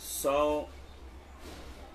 100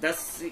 10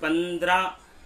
15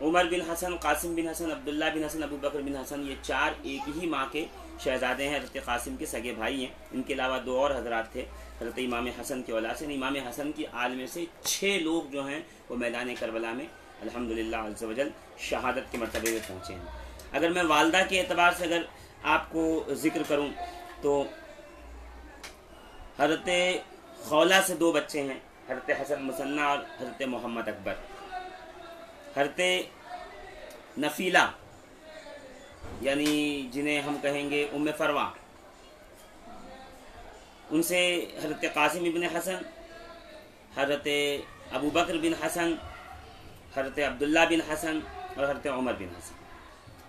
عمر بن حسن، قاسم بن حسن، عبداللہ بن حسن، ابو بکر بن حسن، یہ 4 ایک ہی ماں کے شہزادے ہیں، حضرت قاسم کے سگے بھائی ہیں۔ ان کے علاوہ 2 اور حضرات تھے حضرت امام حسن کے اولاد سے۔ امام حسن کی آل میں سے 6 لوگ جو ہیں وہ میدان کربلا میں الحمدللہ عز و جل شہادت کے مرتبے میں پہنچے ہیں۔ اگر میں والدہ کے اعتبار سے اگر آپ کو ذکر کروں تو حضرت خولہ سے 2 بچے ہیں، حضرت حسن مثنیٰ اور حضرت محمد اکبر۔ حضرت نفیلہ یعنی جنہیں ہم کہیں گے ام فروا، ان سے حضرت قاسم ابن حسن، حضرت ابو بکر بن حسن، حضرت عبداللہ بن حسن اور حضرت عمر بن حسن۔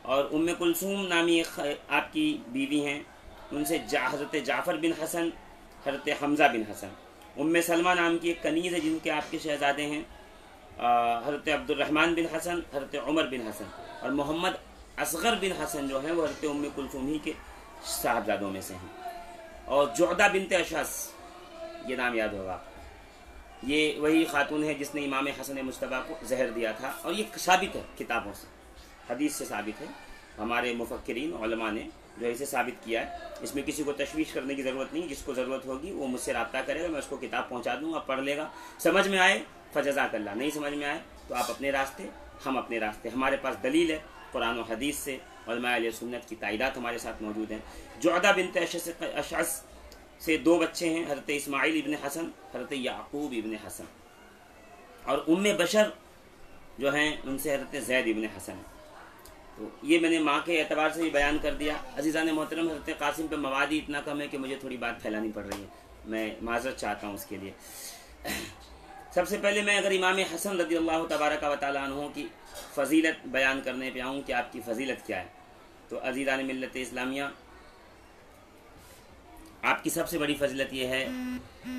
اور ام کلثوم نامی ایک آپ کی بیوی ہیں، ان سے حضرت جعفر بن حسن، حضرت حمزہ بن حسن۔ ام سلمہ نام کی ایک کنیز ہے جن کے آپ کے شہزادے ہیں حضرت عبد الرحمن بن حسن، حضرت عمر بن حسن، اور محمد اصغر بن حسن جو ہیں وہ حضرت ام کلثوم ہی کے صاحبزادوں میں سے ہیں۔ اور جعدہ بنت اشعث، یہ نام یاد ہوگا، یہ وہی خاتون ہے جس نے امام حسن مصطفیٰ کو زہر دیا تھا، اور یہ ثابت ہے کتابوں سے، حدیث سے ثابت ہے، ہمارے مفکرین علماء نے جو اسے ثابت کیا ہے۔ اس میں کسی کو تشویش کرنے کی ضرورت نہیں، جس کو ضرورت ہوگی وہ مجھ سے رابطہ کرے گا، میں اس کو کتاب پہنچا دوں گا، پڑھ لے گا، سمجھ میں آئے فجزاک اللہ، نہیں سمجھ میں آئے تو آپ اپنے راستے، ہم اپنے راستے۔ ہمارے پاس دلیل ہے قرآن و حدیث سے، علماء اہل سنت کی تائیدات ہمارے ساتھ موجود ہیں۔ جعدہ بنت اشعث سے 2 بچے ہیں، حضرت اسماعیل ابن حسن، حضرت یعقوب ابن حسن۔ اور ام بشر جو ہیں ان سے حضرت زید ابن حسن۔ تو یہ میں نے ماں کے اعتبار سے بھی بیان کر دیا۔ عزیزان محترم، حضرت قاسم پہ مواد ہی اتنا کم ہے کہ مجھے تھوڑی بات پھیلانی پڑ رہی ہے، میں معذرت چاہتا ہوں اس کے لیے۔ سب سے پہلے میں اگر امام حسن رضی اللہ تبارک و تعالیٰ عنہ کی فضیلت بیان کرنے پہ آؤں کہ آپ کی فضیلت کیا ہے، تو عزیزان ملت اسلامیہ، آپ کی سب سے بڑی فضیلت یہ ہے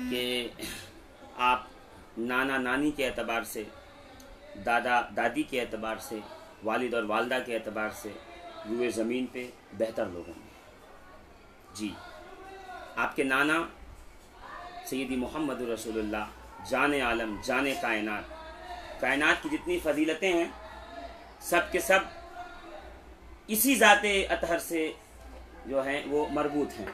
کہ آپ نانا نانی کے اعتبار سے، دادا دادی کے اعتبار سے، والد اور والدہ کے اعتبار سے روئے زمین پہ بہتر لوگوں میں۔ جی، آپ کے نانا سیدی محمد رسول اللہ، جان عالم، جان کائنات کی جتنی فضیلتیں ہیں سب کے سب اسی ذات اطہر سے جو ہیں وہ مربوط ہیں۔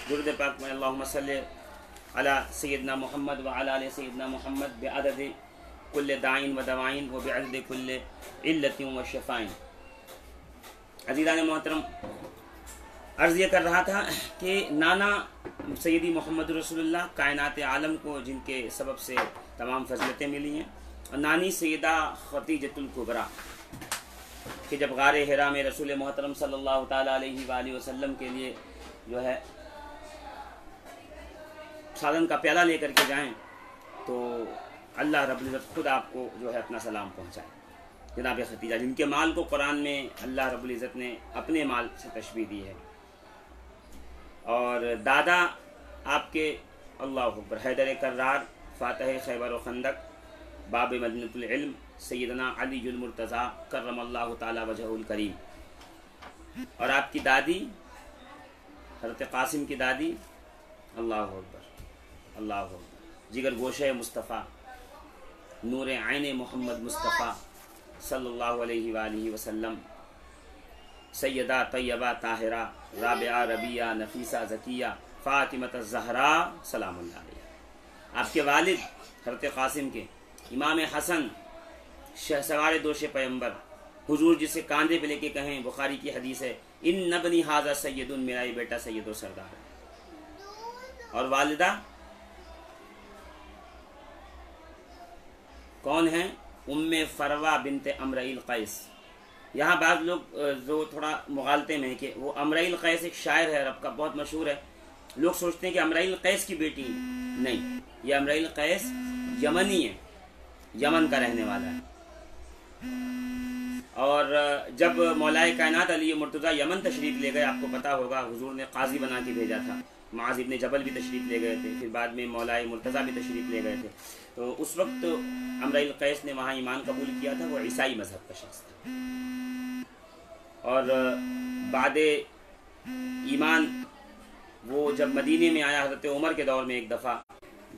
درود پاک میں اللہم صلی علی سیدنا محمد وعلی آل سیدنا محمد بعدد کل داعین و دوائین و بعدد کل علت و شفائن۔ عزیزان محترم، عرض یہ کر رہا تھا کہ نانا سیدی محمد رسول اللہ، کائنات عالم کو جن کے سبب سے تمام فضیلتیں ملی ہیں، اور نانی سیدہ خدیجۃ الکبریٰ کہ جب غار حرا میں رسول محترم صلی اللہ تعالیٰ علیہ وآلہ وسلم کے لیے جو ہے سالن کا پیالہ لے کر کے جائیں تو اللہ رب العزت خود آپ کو جو ہے اپنا سلام پہنچائے۔ جناب خدیجہ جن کے مال کو قرآن میں اللہ رب العزت نے اپنے مال سے تشبیہ دی ہے، اور دادا آپ کے اللہ اکبر حیدر کرار، فاتح خیبر و خندق، باب مدینۃ العلم، سیدنا علی المرتضیٰ کرم اللہ تعالی وجہہ الکریم، اور آپ کی دادی حضرت قاسم کی دادی اللہ اکبر اللہ اکبر، جگر گوشہ مصطفیٰ، نور عین محمد مصطفیٰ صلی اللہ علیہ وآلہ وسلم، سیدہ طیبہ طاہرہ رابعہ ربیہ نفیسہ زکیہ فاطمۃ الزہراء سلام اللہ علیہ۔ آپ کے والد حضرت قاسم کے امام حسن شہسوار دوش پیمبر، حضور جسے کاندھے پہ لے کے کہیں، بخاری کی حدیث ہے، ان ابنی ھذا سید، میرا یہ بیٹا سید و سردار ہے۔ اور والدہ کون ہیں؟ ام فروا بنت امرئیل قیس۔ یہاں بعض لوگ جو تھوڑا مغالطے میں ہیں کہ وہ امرئیل قیس ایک شاعر ہے عرب کا، بہت مشہور ہے، لوگ سوچتے ہیں کہ امرئیل قیس کی بیٹی ہے، نہیں، یہ امرئیل قیس یمنی ہے، یمن کا رہنے والا ہے۔ اور جب مولائے کائنات علی مرتضیٰ یمن تشریف لے گئے، آپ کو پتا ہوگا حضور نے قاضی بنا کے بھیجا تھا، معاذ ابن جبل بھی تشریف لے گئے تھے، پھر بعد میں مولائے مرتضیٰ بھی تشریف لے گئے تھے، تو اس وقت امرئیل قیس نے وہاں ایمان قبول کیا تھا، وہ عیسائی مذہب کا شخص تھا، اور بعد ایمان وہ جب مدینے میں آیا حضرت عمر کے دور میں ایک دفعہ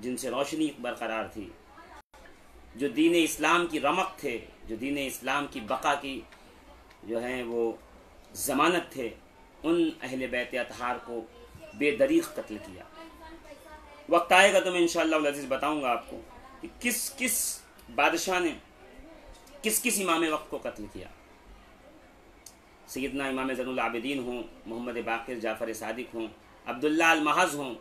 جن سے روشنی برقرار تھی، جو دین اسلام کی رمق تھے، جو دین اسلام کی بقا کی جو ہیں وہ ضمانت تھے، ان اہل بیت اطہار کو بے دریغ قتل کیا۔ وقت آئے گا تو میں انشاءاللہ العزیز بتاؤں گا آپ کو کہ کس کس بادشاہ نے کس کس امام وقت کو قتل کیا۔ سیدنا امام زین العابدین ہوں، محمد باقر جعفر صادق ہوں، عبداللہ المحض ہوں۔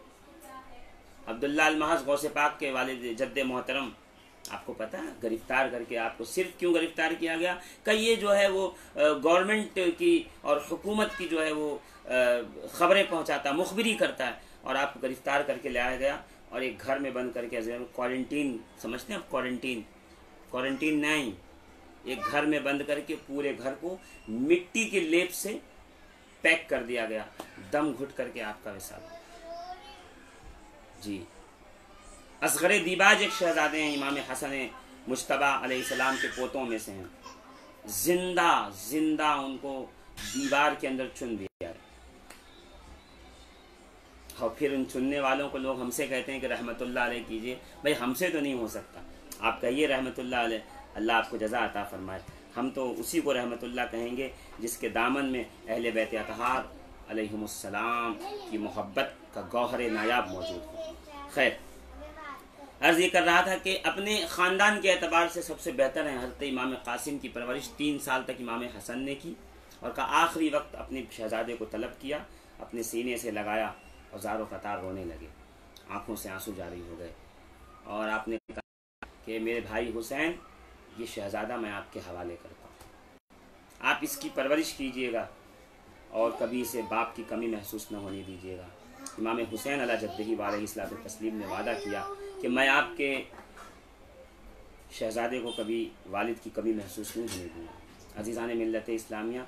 عبداللہ المحض غوث پاک کے والد جد محترم، آپ کو پتہ ہے گرفتار کر کے آپ کو صرف کیوں گرفتار کیا گیا کہ یہ جو ہے وہ گورنمنٹ کی اور حکومت کی جو ہے وہ خبریں پہنچاتا، مخبری کرتا ہے، اور آپ کو گرفتار کر کے لایا گیا اور ایک گھر میں بند کر کے کوارنٹین، سمجھتے ہیں آپ کوارنٹین نہیں، ایک گھر میں بند کر کے پورے گھر کو مٹی کے لیپ سے پیک کر دیا گیا، دم گھٹ کر کے آپ کا وصال۔ جی، اصغر دیباج ایک شہزادے ہیں، امام حسن مجتبیٰ علیہ السلام کے پوتوں میں سے ہیں، زندہ ان کو دیوار کے اندر چن دیا، اور پھر ان چننے والوں کو لوگ ہم سے کہتے ہیں کہ رحمت اللہ علیہ کیجئے۔ بھائی ہم سے تو نہیں ہو سکتا، آپ کہیے رحمت اللہ علیہ، اللہ آپ کو جزا عطا فرمائے۔ ہم تو اسی کو رحمت اللہ کہیں گے جس کے دامن میں اہل بیت اطہار علیہم السلام کی محبت کا گوہر نایاب موجود ہو۔ خیر، عرض یہ کر رہا تھا کہ اپنے خاندان کے اعتبار سے سب سے بہتر ہیں حضرت امام قاسم کی پرورش 3 سال تک امام حسن نے کی، اور کا آخری وقت اپنے شہزادے کو طلب کیا، اپنے سینے سے لگایا اور زار و قطار رونے لگے، آنکھوں سے آنسو جاری ہو گئے، اور آپ نے کہا کہ میرے بھائی حسین، یہ شہزادہ میں آپ کے حوالے کرتا ہوں، آپ اس کی پرورش کیجئے گا اور کبھی اسے باپ کی کمی محسوس نہ ہونے دیجئے گا۔ امام حسین علیہ جدہ علیہ الصلوۃ والتسلیم نے وعدہ کیا کہ میں آپ کے شہزادے کو کبھی والد کی کمی محسوس نہیں ہونے دوں گا۔ عزیزان ملت اسلامیہ،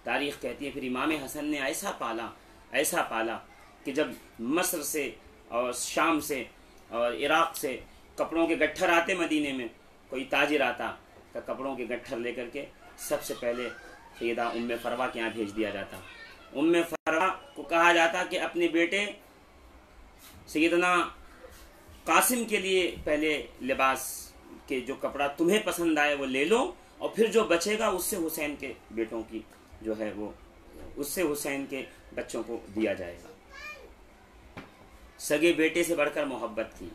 تاریخ کہتی ہے پھر امام حسن نے ایسا پالا کہ جب مصر سے اور شام سے اور عراق سے کپڑوں کے گٹھر آتے مدینے میں، کوئی تاجر آتا تو کپڑوں کے گٹھر لے کر کے سب سے پہلے سیدہ ام فروا کے یہاں بھیج دیا جاتا۔ ام فروا کو کہا جاتا کہ اپنے بیٹے سیدنا قاسم کے لیے پہلے لباس کے جو کپڑا تمہیں پسند آئے وہ لے لو، اور پھر جو بچے گا اس سے حسین کے بیٹوں کی جو ہے وہ اس سے حسین کے بچوں کو دیا جائے گا۔ سگے بیٹے سے بڑھ کر محبت تھی،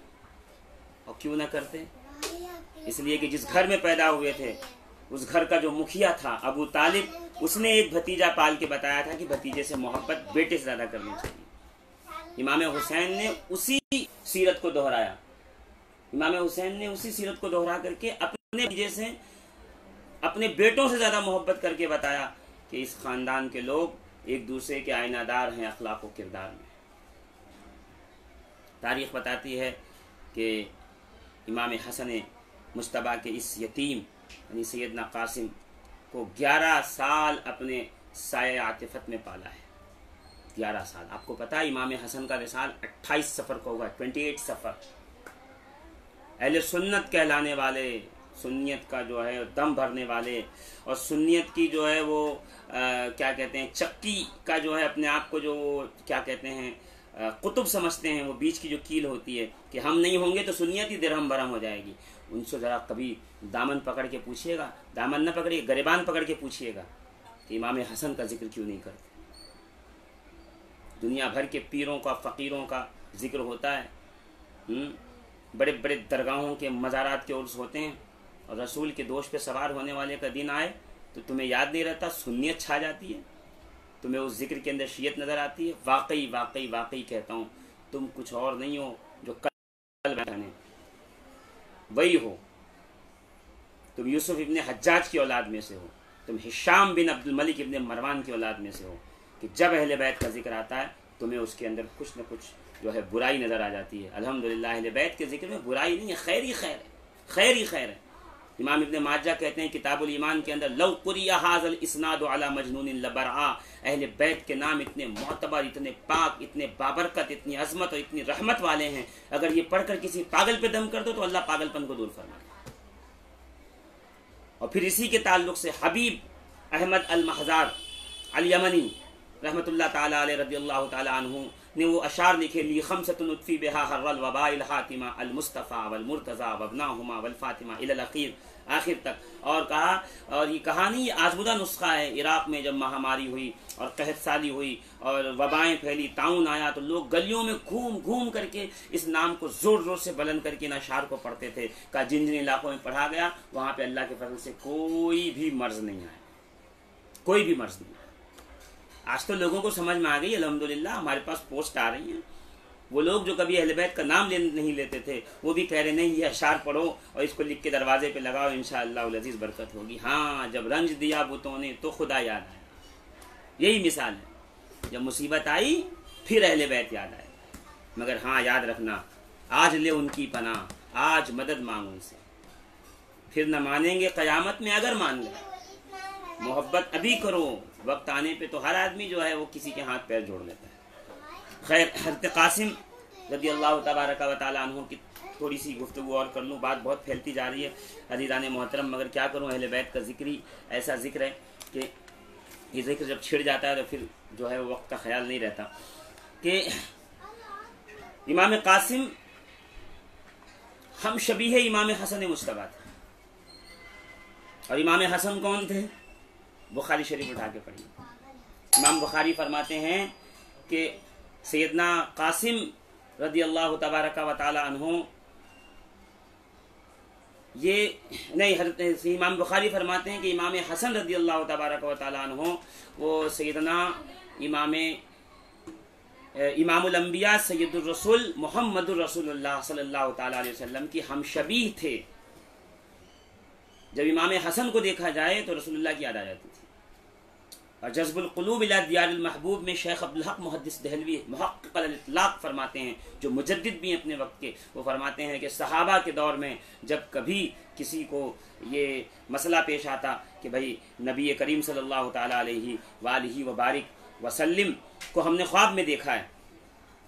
اور کیوں نہ کرتے؟ اس لیے کہ جس گھر میں پیدا ہوئے تھے اس گھر کا جو مکھیا تھا ابو طالب، اس نے ایک بھتیجا پال کے بتایا تھا کہ بھتیجے سے محبت بیٹے سے زیادہ کرنی چاہیے۔ امام حسین نے اسی سیرت کو دہرایا، امام حسین نے اسی سیرت کو دہرا کر کے اپنے بھتیجے سے اپنے بیٹوں سے زیادہ محبت کر کے بتایا کہ اس خاندان کے لوگ ایک دوسرے کے آئینہ دار ہیں اخلاق و کردار میں۔ تاریخ بتاتی ہے کہ امام حسن مجتبیٰ کے اس یتیم یعنی سیدنا قاسم کو 11 سال اپنے سایہ عاطفت میں پالا ہے۔ 11 سال، آپ کو پتا ہے امام حسن کا وصال 28 سفر کو ہوا، 28 سفر۔ اہل سنت کہلانے والے، سنیت کا جو ہے دم بھرنے والے، اور سنیت کی جو ہے وہ کیا کہتے ہیں چکی کا جو ہے اپنے آپ کو جو کیا کہتے ہیں قطب سمجھتے ہیں، وہ بیچ کی جو کیل ہوتی ہے کہ ہم نہیں ہوں گے تو سنیت ہی درہم برہم ہو جائے گی، ان سے ذرا کبھی دامن پکڑ کے پوچھیے گا، دامن نہ پکڑیے گریبان پکڑ کے پوچھیے گا کہ امام حسن کا ذکر کیوں نہیں کرتے۔ دنیا بھر کے پیروں کا فقیروں کا ذکر ہوتا ہے، بڑے بڑے درگاہوں کے مزارات کے عرس ہوتے ہیں، اور رسول کے دوش پہ سوار ہونے والے کا دن آئے تو تمہیں یاد نہیں رہتا، سنیت چھا جاتی ہے، تمہیں اس ذکر کے اندر شیعت نظر آتی ہے۔ واقعی کہتا ہوں، تم کچھ اور نہیں ہو جو کل بیانے وہی ہو، تم یوسف ابن حجاج کی اولاد میں سے ہو، تم ہشام بن عبد الملک ابن مروان کی اولاد میں سے ہو، کہ جب اہل بیت کا ذکر آتا ہے تمہیں اس کے اندر کچھ نہ کچھ جو ہے برائی نظر آ جاتی ہے۔ الحمدللہ اہل بیت کے ذکر میں برائی نہیں ہے، خیر ہی خیر ہے۔ امام ابن ماجہ کہتے ہیں کتاب الایمان کے اندر، لو قری ھذا الاسناد علی مجنون لبرآ، اہل بیت کے نام اتنے معتبر، اتنے پاک، اتنے بابرکت، اتنی عظمت اور اتنی رحمت والے ہیں، اگر یہ پڑھ کر کسی پاگل پہ دم کر دو تو اللہ پاگل پن کو دور فرمائے۔ اور پھر اسی کے تعلق سے حبیب احمد المحزار الیمنی رحمۃ اللہ تعالی علیہ رضی اللہ تعالی عنہ نے وہ اشعار لکھے لی خمسۃ نطفی بہا حر الوباء الحاتمہ المصطفیٰ والمرتضیٰ وابناہما والفاطمہ الی الاخیر، آخر تک. اور کہا، اور یہ کہانی یہ آزمودہ نسخہ ہے. عراق میں جب مہاماری ہوئی اور قحط سالی ہوئی اور وبائیں پھیلی، طاعون آیا، تو لوگ گلیوں میں گھوم گھوم کر کے اس نام کو زور زور سے بلند کر کے ان اشعار کو پڑھتے تھے. کہا جن جن علاقوں میں پڑھا گیا وہاں پہ اللہ کے فضل سے کوئی بھی مرض نہیں آیا، کوئی بھی مرض نہیں آیا. آج تو لوگوں کو سمجھ میں آ گئی الحمدللہ. ہمارے پاس پوسٹ آ رہی ہیں، وہ لوگ جو کبھی اہل بیت کا نام نہیں لیتے تھے وہ بھی کہہ رہے نہیں یہ اشعار پڑھو اور اس کو لکھ کے دروازے پہ لگاؤ، انشاءاللہ العزیز برکت ہوگی. ہاں، جب رنج دیا بتوں نے تو خدا یاد آیا. یہی مثال ہے، جب مصیبت آئی پھر اہل بیت یاد آئے. مگر ہاں یاد رکھنا، آج لے ان کی پناہ، آج مدد مانگ ان سے، پھر نہ مانیں گے قیامت میں اگر مان گئے. محبت ابھی کرو، وقت آنے پہ تو ہر آدمی جو ہے وہ کسی کے ہاتھ پیر جوڑ لیتا ہے. خیر، حضرت قاسم رضی اللہ تبارک و تعالیٰ عنہ کی تھوڑی سی گفتگو اور کر لوں، بات بہت پھیلتی جا رہی ہے عزیزان محترم، مگر کیا کروں، اہل بیت کا ذکر ہی ایسا ذکر ہے کہ یہ ذکر جب چھڑ جاتا ہے تو پھر جو ہے وہ وقت کا خیال نہیں رہتا. کہ امام قاسم ہم شبیہ امام حسن مجتبیٰ تھے. اور امام حسن کون تھے؟ بخاری شریف اٹھا کے پڑھیے. امام بخاری فرماتے ہیں کہ سیدنا قاسم رضی اللہ تبارک و تعالی عنہ یہ نہیں، حضرت امام بخاری فرماتے ہیں کہ امام حسن رضی اللہ تبارک و تعالی عنہ وہ سیدنا امام الانبیاء سید الرسول محمد الرسول اللہ صلی اللہ تعالی علیہ وسلم کی ہم شبیہ تھے. جب امام حسن کو دیکھا جائے تو رسول اللہ کی یاد آ جاتی تھی. اور جذب القلوب الی دیار المحبوب میں شیخ عبدالحق محدث دہلوی محقق الاطلاق فرماتے ہیں، جو مجدد بھی ہیں اپنے وقت کے، وہ فرماتے ہیں کہ صحابہ کے دور میں جب کبھی کسی کو یہ مسئلہ پیش آتا کہ بھئی نبی کریم صلی اللہ تعالیٰ علیہ وآلہ وبارک وسلم کو ہم نے خواب میں دیکھا ہے،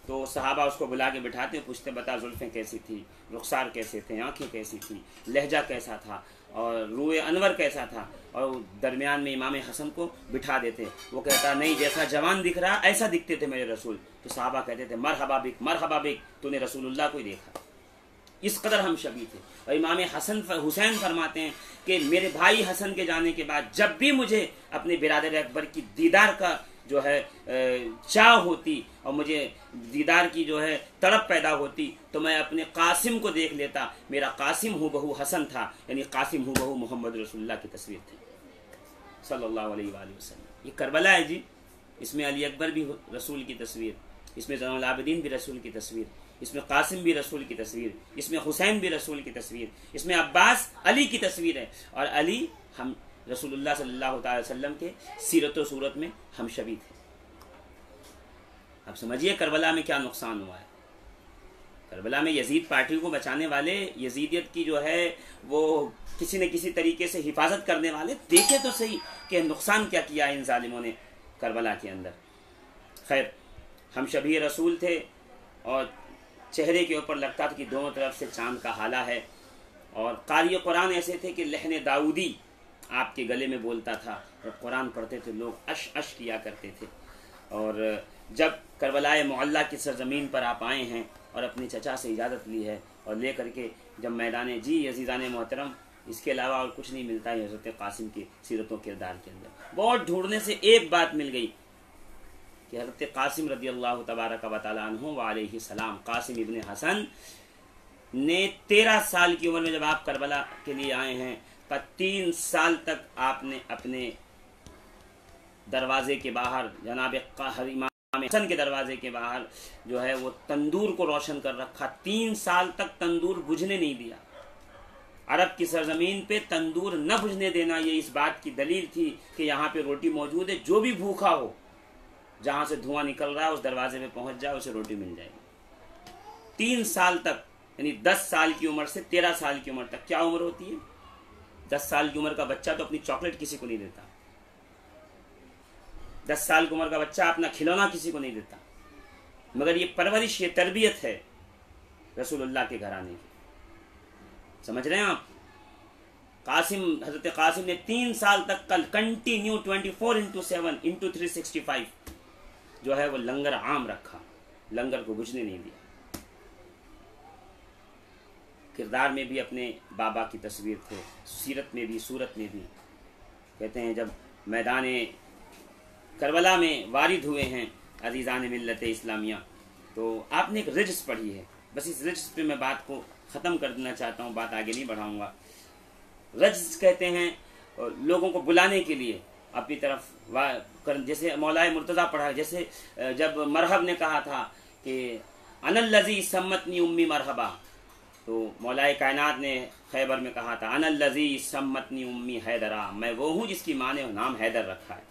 تو صحابہ اس کو بلا کے بٹھاتے ہیں، پوچھتے بتا زلفیں کیسی تھی، رخسار کیسے تھے، آنکھیں کیسی تھی، لہجہ کیسا تھا اور روئے انور کیسا تھا، اور درمیان میں امام حسن کو بٹھا دیتے. وہ کہتا نہیں جیسا جوان دکھ رہا ایسا دکھتے تھے میرے رسول. تو صحابہ کہتے تھے مرحبا بک مرحبا بک، تو نے رسول اللہ کو ہی دیکھا. اس قدر ہم شبیہ تھے. اور امام حسین فرماتے ہیں کہ میرے بھائی حسن کے جانے کے بعد جب بھی مجھے اپنے برادر اکبر کی دیدار کا جو ہے چاہ ہوتی اور مجھے دیدار کی جو ہے تڑپ پیدا ہوتی تو میں اپنے قاسم کو دیکھ لیتا. میرا قاسم ہو بہو حسن تھا، یعنی قاسم ہو بہو محمد رسول اللہ کی تصویر تھی صلی اللہ علیہ وآلہ وسلم. یہ کربلا ہے جی، اس میں علی اکبر بھی رسول کی تصویر، اس میں زین العابدین بھی رسول کی تصویر، اس میں قاسم بھی رسول کی تصویر، اس میں حسین بھی رسول کی تصویر، اس میں عباس علی کی تصویر ہے. اور علی ہم رسول اللہ صلی اللہ تعالی وسلم کے سیرت و صورت میں ہم شبیہ تھے. اب سمجھیے کربلا میں کیا نقصان ہوا ہے. کربلا میں یزید پارٹی کو بچانے والے، یزیدیت کی جو ہے وہ کسی نہ کسی طریقے سے حفاظت کرنے والے، دیکھے تو صحیح کہ نقصان کیا کیا ان ظالموں نے کربلا کے اندر. خیر، ہم شبیہ رسول تھے اور چہرے کے اوپر لگتا تھا کہ دونوں طرف سے چاند کا حالہ ہے. اور قاری قرآن ایسے تھے کہ لحن داؤدی آپ کے گلے میں بولتا تھا، اور قرآن پڑھتے تھے لوگ اش اش کیا کرتے تھے. اور جب کربلائے معلیٰ کی سرزمین پر آپ آئے ہیں اور اپنے چچا سے اجازت لی ہے اور لے کر کے جب میدان جی عزیزان محترم، اس کے علاوہ اور کچھ نہیں ملتا ہے حضرت قاسم کی سیرت و کردار کے اندر. بہت ڈھونڈنے سے ایک بات مل گئی کہ حضرت قاسم رضی اللہ تبارک و تعالی عنہ وعلیہ السلام، قاسم ابن حسن نے 13 سال کی عمر میں جب آپ کربلا کے لیے آئے ہیں، 3 سال تک آپ نے اپنے دروازے کے باہر، جناب امام حسن کے دروازے کے باہر جو ہے وہ تندور کو روشن کر رکھا. 3 سال تک تندور بجھنے نہیں دیا. عرب کی سرزمین پہ تندور نہ بجھنے دینا یہ اس بات کی دلیل تھی کہ یہاں پہ روٹی موجود ہے، جو بھی بھوکا ہو جہاں سے دھواں نکل رہا ہے اس دروازے پہ پہنچ جائے، اسے روٹی مل جائے گی. 3 سال تک، یعنی 10 سال کی عمر سے 13 سال کی عمر تک. کیا عمر ہوتی ہے؟ 10 سال کی عمر کا بچہ تو اپنی چاکلیٹ کسی کو نہیں دیتا. 10 سال کی عمر کا بچہ اپنا کھلونا کسی کو نہیں دیتا. مگر یہ پرورش، یہ تربیت ہے رسول اللہ کے گھرانے کی. سمجھ رہے ہیں آپ؟ حضرت قاسم نے 3 سال تک کنٹینیو 24/7 365 جو ہے وہ لنگر عام رکھا. لنگر کو بجھنے نہیں دیا۔ کردار میں بھی اپنے بابا کی تصویر تھے، سیرت میں بھی، صورت میں بھی۔ کہتے ہیں جب میدان کربلا میں وارد ہوئے ہیں عزیزان ملت اسلامیہ، تو آپ نے ایک رجس پڑھی ہے، بس اس رجس پہ میں بات کو ختم کر دینا چاہتا ہوں، بات آگے نہیں بڑھاؤں گا۔ رجس کہتے ہیں لوگوں کو بلانے کے لیے اپنی طرف، جیسے مولا مرتضیٰ پڑھا، جیسے جب مرحب نے کہا تھا کہ انا الذی سمتنی امی مرحبا، تو مولا کائنات نے خیبر میں کہا تھا انا الذی سمتنی امی حیدرا، میں وہ ہوں جس کی ماں نے نام حیدر رکھا ہے۔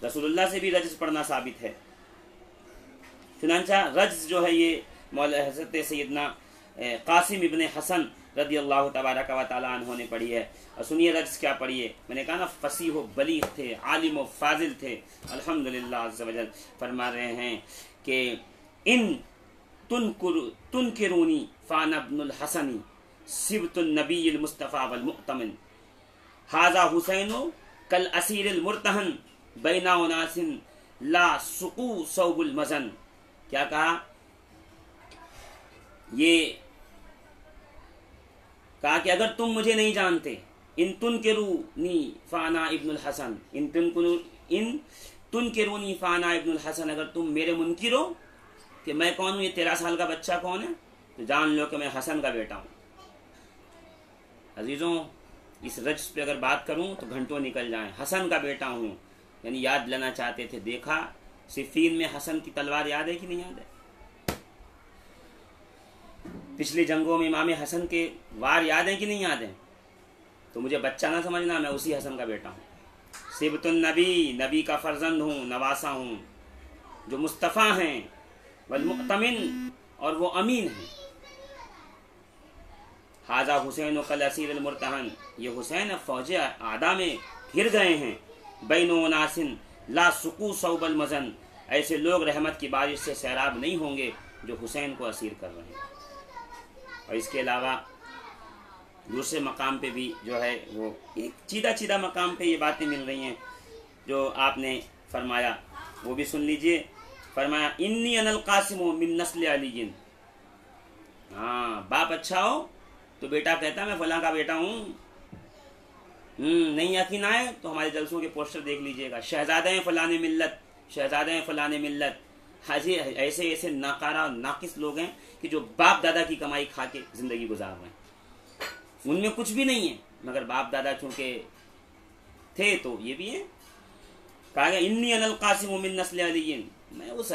رسول اللہ سے بھی رجز پڑھنا ثابت ہے۔ چنانچہ رجز جو ہے یہ مولا حضرت سیدنا قاسم ابن حسن رضی اللہ تبارک و تعالیٰ عنہ نے پڑھی ہے۔ اور سنیے رجز کیا پڑھی ہے، میں نے کہا نا فصیح و بلیغ تھے، عالم و فاضل تھے، الحمدللہ عز و جل فرما رہے ہیں کہ ان تنکرونی فانا ابن الحسن سبت النبی المصطفیٰ والمؤتمن ھذا حسین کالاسیر المرتہن بین اناس لا سقو صوب المزن۔ کیا کہا؟ یہ کہا کہ اگر تم مجھے نہیں جانتے، ان تنکرونی فانا ابن الحسن، ان تنکرونی فانا ابن الحسن، اگر تم میرے منکر ہو کہ میں کون ہوں، یہ 13 سال کا بچہ کون ہے، تو جان لو کہ میں حسن کا بیٹا ہوں۔ عزیزوں، اس رجس پہ اگر بات کروں تو گھنٹوں نکل جائیں۔ حسن کا بیٹا ہوں، یعنی یاد لینا چاہتے تھے۔ دیکھا صفین میں حسن کی تلوار یاد ہے کہ نہیں یاد ہے؟ پچھلی جنگوں میں امام حسن کے وار یاد ہیں کہ نہیں یاد ہیں؟ تو مجھے بچہ نہ سمجھنا، میں اسی حسن کا بیٹا ہوں۔ سبت النبی، نبی کا فرزند ہوں، نواسا ہوں، جو مصطفیٰ ہیں، والمؤتمن، اور وہ امین ہیں۔ ھذا حسین کالاسیر المرتہن، یہ حسین فوج اعداء میں گھر گئے ہیں۔ بین اناس لا سقو صوب المزن، ایسے لوگ رحمت کی بارش سے سیراب نہیں ہوں گے جو حسین کو اسیر کر رہے ہیں۔ اور اس کے علاوہ دوسرے مقام پہ بھی جو ہے وہ ایک چیدہ مقام پہ یہ باتیں مل رہی ہیں جو آپ نے فرمایا، وہ بھی سن لیجئے۔ فرمایا انی انا القاسم من نسل علی۔ ہاں، باپ اچھا ہو تو بیٹا کہتا میں فلاں کا بیٹا ہوں۔ نہیں یقین آئے تو ہمارے جلسوں کے پوسٹر دیکھ لیجئے گا، شہزادہ ہیں فلاں ملت، شہزادہ ہیں فلاں ملت۔ حاجی ایسے ناکارہ ناقص لوگ ہیں کہ جو باپ دادا کی کمائی کھا کے زندگی گزار رہے ہیں، ان میں کچھ بھی نہیں ہے، مگر باپ دادا چونکہ تھے تو یہ بھی ہیں۔ کہا گیا انی انا القاسم من نسل علی، میں اس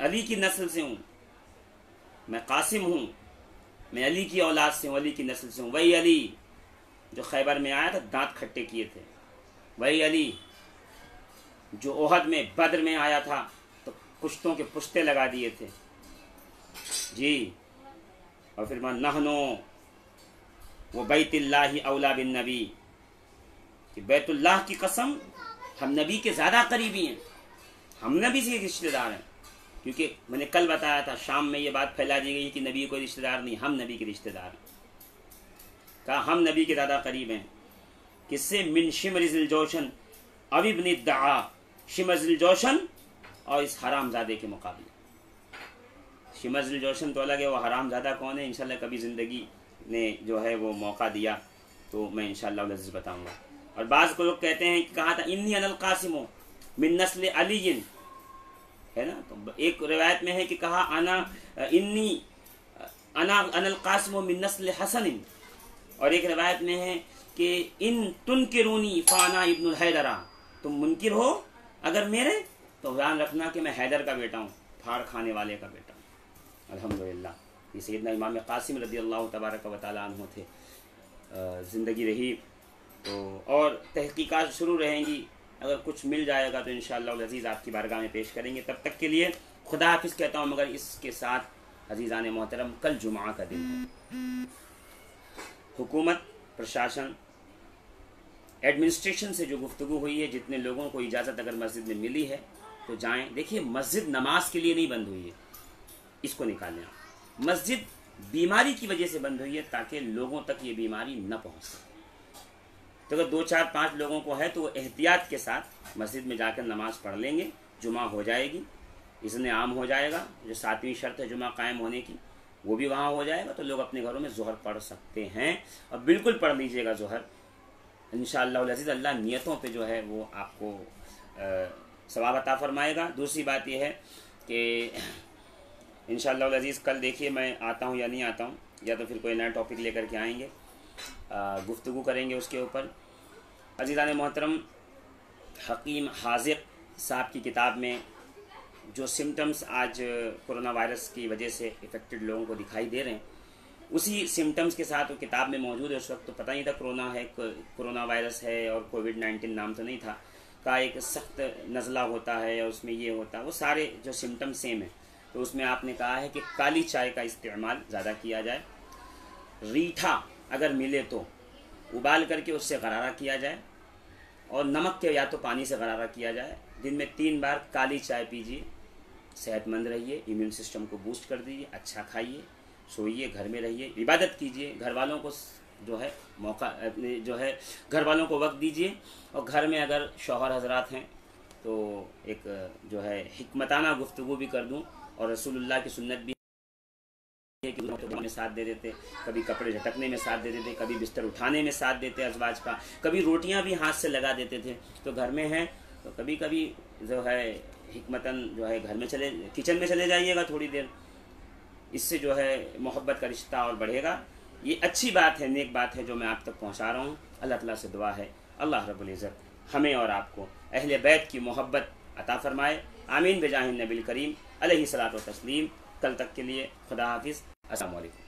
علی کی نسل سے ہوں، میں قاسم ہوں، میں علی کی اولاد سے ہوں، علی کی نسل سے ہوں۔ وہی علی جو خیبر میں آیا تھا دانت کھٹے کیے تھے، وہی علی جو احد میں بدر میں آیا تھا تو پشتوں کے پشتے لگا دیے تھے جی۔ اور پھر نحنو وہ بیت اللہ اولا بالنبی، کہ بیت اللہ کی قسم ہم نبی کے زیادہ قریبی ہیں، ہم نبی سے رشتہ دار ہیں۔ کیونکہ میں نے کل بتایا تھا شام میں یہ بات پھیلا دی گئی کہ نبی کوئی رشتہ دار نہیں، ہم نبی کے رشتہ دار ہیں۔ کہا ہم نبی کے زیادہ قریب ہیں، کس سے؟ من شمر ذی الجوشن او ابن الدعا، شمر ذی الجوشن اور اس حرام زادے کے مقابلے۔ شمر ذی الجوشن تو الگ ہے، وہ حرام زادہ کون ہے انشاءاللہ کبھی زندگی نے جو ہے وہ موقع دیا تو میں انشاءاللہ العزیز بتاؤں گا۔ اور بعض کو لوگ کہتے ہیں کہ کہا تھا انی انا القاسم من نسل علی، ہے نا؟ تو ایک روایت میں ہے کہ کہا انا القاسم من نسل حسن، اور ایک روایت میں ہے کہ ان تنکرونی فانا ابن الحیدرا، تم منکر ہو اگر میرے تو دھیان رکھنا کہ میں حیدر کا بیٹا ہوں، پھاڑ کھانے والے کا بیٹا ہوں۔ الحمدللہ یہ سیدنا امام قاسم رضی اللہ تبارک و تعالیٰ عنہ تھے۔ زندگی رہی تو اور تحقیقات شروع رہیں گی، اگر کچھ مل جائے گا تو انشاءاللہ العزیز آپ کی بارگاہ میں پیش کریں گے۔ تب تک کے لیے خدا حافظ کہتا ہوں، مگر اس کے ساتھ عزیزان محترم کل جمعہ کا دن ہے، حکومت، پرشاسن، ایڈمنسٹریشن سے جو گفتگو ہوئی ہے، جتنے لوگوں کو اجازت اگر مسجد میں ملی ہے تو جائیں۔ دیکھیے مسجد نماز کے لیے نہیں بند ہوئی ہے، اس کو نکالیں۔ مسجد بیماری کی وجہ سے بند ہوئی ہے تاکہ لوگوں تک یہ بیماری نہ پہنچ سکے۔ تو اگر 2 4 5 لوگوں کو ہے تو وہ احتیاط کے ساتھ مسجد میں جا کر نماز پڑھ لیں گے، جمعہ ہو جائے گی۔ اذن عام ہو جائے گا، جو 7ویں شرط ہے جمعہ قائم ہونے کی وہ بھی وہاں ہو جائے گا، تو لوگ اپنے گھروں میں ظہر پڑھ سکتے ہیں، اور بالکل پڑھ لیجئے گا ظہر انشاءاللہ العزیز۔ اللہ نیتوں پہ جو ہے وہ آپ کو ثواب عطا فرمائے گا۔ دوسری بات یہ ہے کہ انشاءاللہ العزیز کل دیکھیے میں آتا ہوں یا نہیں آتا ہوں، یا تو پھر کوئی نیا ٹاپک لے کر کے آئیں گے، گفتگو کریں گے اس کے اوپر۔ عزیزان محترم، حکیم حاذق صاحب کی کتاب میں جو سمٹمز آج کرونا وائرس کی وجہ سے افیکٹڈ لوگوں کو دکھائی دے رہے ہیں، اسی سمٹمز کے ساتھ وہ کتاب میں موجود ہے۔ اس وقت تو پتہ نہیں تھا کرونا وائرس ہے اور کووڈ-19 نام تو نہیں تھا، کا ایک سخت نزلہ ہوتا ہے اور اس میں یہ ہوتا ہے، وہ سارے جو سمٹم سیم ہیں۔ تو اس میں آپ نے کہا ہے کہ کالی چائے کا استعمال زیادہ کیا جائے، ریٹھا اگر ملے تو ابال کر کے اس سے غرارہ کیا جائے، اور نمک کے یا تو پانی سے غرارہ کیا جائے۔ دن میں 3 بار کالی چائے پیجیے، صحت مند رہیے، ایمیون سسٹم کو بوسٹ کر دیجیے، اچھا کھائیے، سوئیے، گھر میں رہیے، عبادت کیجیے، گھر والوں کو جو ہے گھر والوں کو وقت دیجیے، اور گھر میں اگر شوہر حضرات ہیں تو ایک جو ہے حکمتانہ گفتگو بھی کر دوں، اور رسول اللہ کی سنت بھی ہے کہ میں ساتھ دے دیتے، کبھی کپڑے جھٹکنے میں ساتھ دے دیتے، کبھی بستر اٹھانے میں ساتھ دیتے ازواج کا، کبھی روٹیاں بھی ہاتھ سے لگا دیتے تھے۔ تو گھر میں ہیں تو کبھی کبھی جو ہے حکمتاً جو ہے گھر میں کچن میں چلے جائیے گا تھوڑی دیر، اس سے جو ہے محبت کا رشتہ اور بڑھے گا۔ یہ اچھی بات ہے، نیک بات ہے جو میں آپ تک پہنچا رہا ہوں۔ اللہ تعالیٰ سے دعا ہے اللہ رب العزت ہمیں اور آپ کو اہل بیت کی محبت عطا فرمائے، آمین بجاہ النبی الکریم علیہ الصلاۃ والتسلیم۔ کل تک کے لیے خدا حافظ، السلام علیکم۔